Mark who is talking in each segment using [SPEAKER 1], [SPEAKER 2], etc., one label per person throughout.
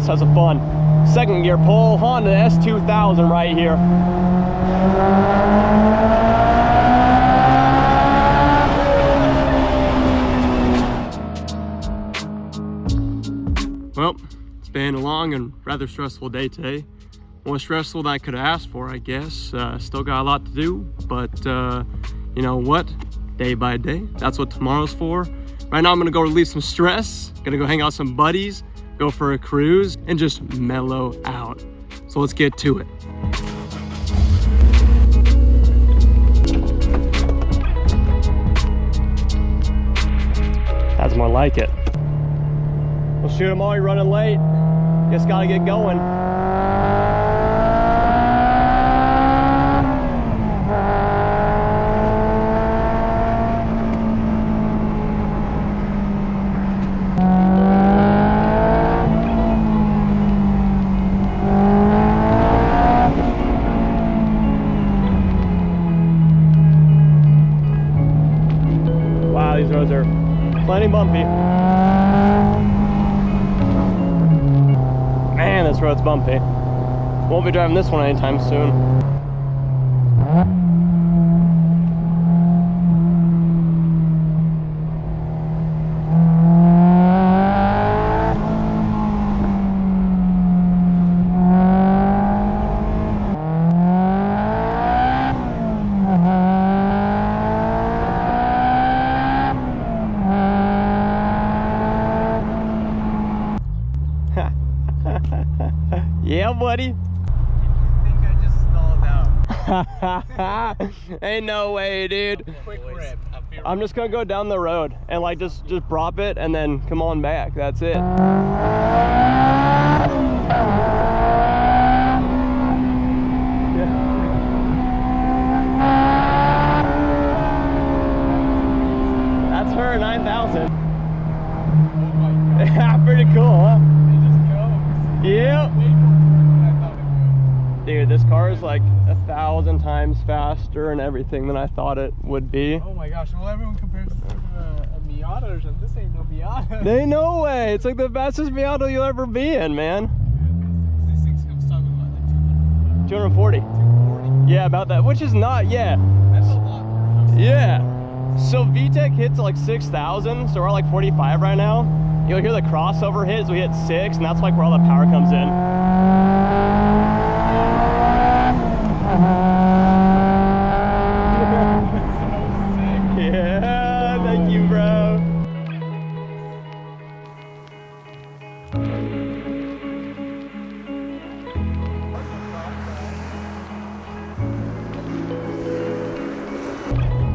[SPEAKER 1] let's have some fun. Second gear pull, Honda S2000 right here. Well, it's been a long and rather stressful day today. More stressful than I could have asked for, I guess. Still got a lot to do, but you know what? Day by day, that's what tomorrow's for. Right now I'm gonna go relieve some stress, gonna go hang out with some buddies, go for a cruise, and just mellow out. So let's get to it. That's more like it. Well, shoot, I'm already running late. Just gotta get going. Wow, these roads are plenty bumpy. Man, this road's bumpy. Won't be driving this one anytime soon. Yeah, buddy.
[SPEAKER 2] I think I just stalled out.
[SPEAKER 1] Ain't no way, dude.
[SPEAKER 2] Quick rip.
[SPEAKER 1] I'm just gonna go down the road and like just prop it and then come on back. That's it. That's her 9000.
[SPEAKER 2] Oh my god.
[SPEAKER 1] Yeah, pretty cool, huh?
[SPEAKER 2] It just goes.
[SPEAKER 1] Yep.
[SPEAKER 2] Way more torque than I thought it would.
[SPEAKER 1] Dude, this car is like 1,000 times faster and everything than I thought it would be.
[SPEAKER 2] Oh my gosh. Well, everyone compares this to a Miata or something. This ain't no Miata.
[SPEAKER 1] There ain't no way. It's like the fastest Miata you'll ever be in, man.
[SPEAKER 2] These things come stuck with like
[SPEAKER 1] 240.
[SPEAKER 2] 240.
[SPEAKER 1] Yeah, about that. Which is not, yeah.
[SPEAKER 2] That's a lot for a house.
[SPEAKER 1] Yeah. So VTEC hits like 6,000, so we're at like 45 right now. You'll hear the crossover hit, so we hit 6, and that's like where all the power comes in. Yeah, thank you, bro.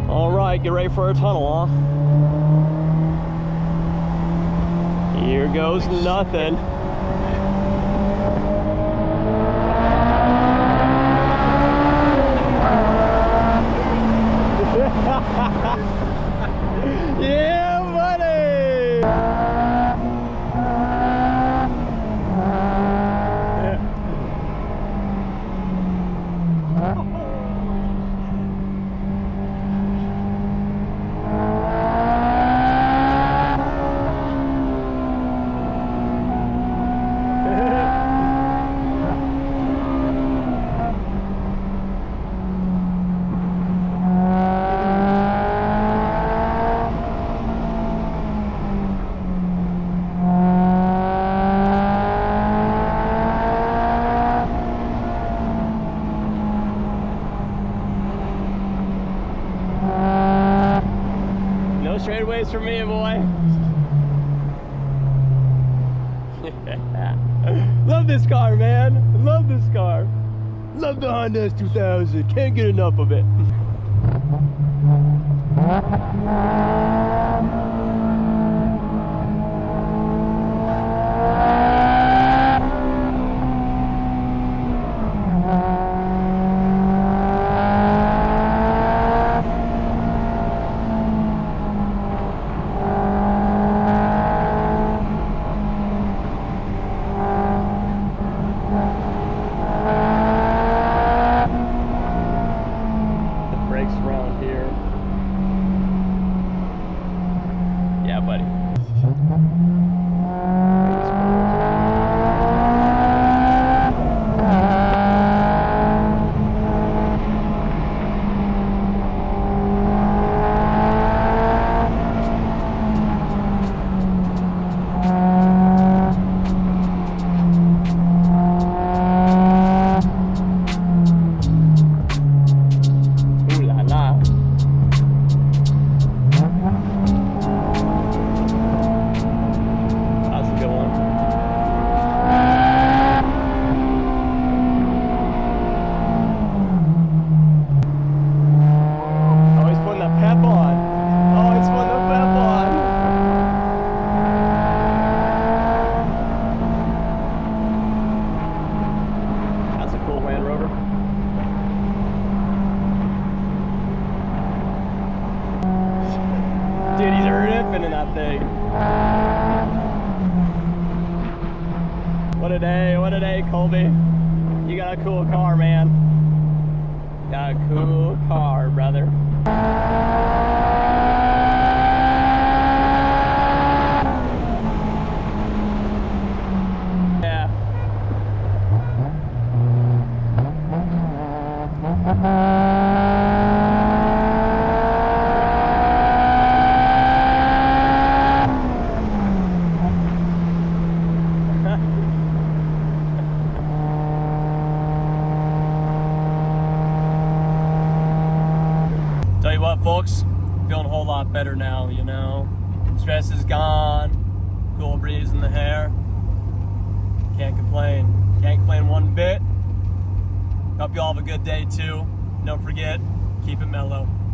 [SPEAKER 1] All right, get ready for a tunnel, huh? Here goes nothing. Yeah, buddy! No straightaways for me, boy. Love this car, man. Love this car. Love the Honda S2000. Can't get enough of it. that thing. What a day, Colby. You got a cool car, man. Got a cool car, brother. Yeah. Tell you what, folks, feeling a whole lot better now, you know. Stress is gone, cool breeze in the hair. Can't complain. Can't complain one bit. Hope you all have a good day too. Don't forget, keep it mellow.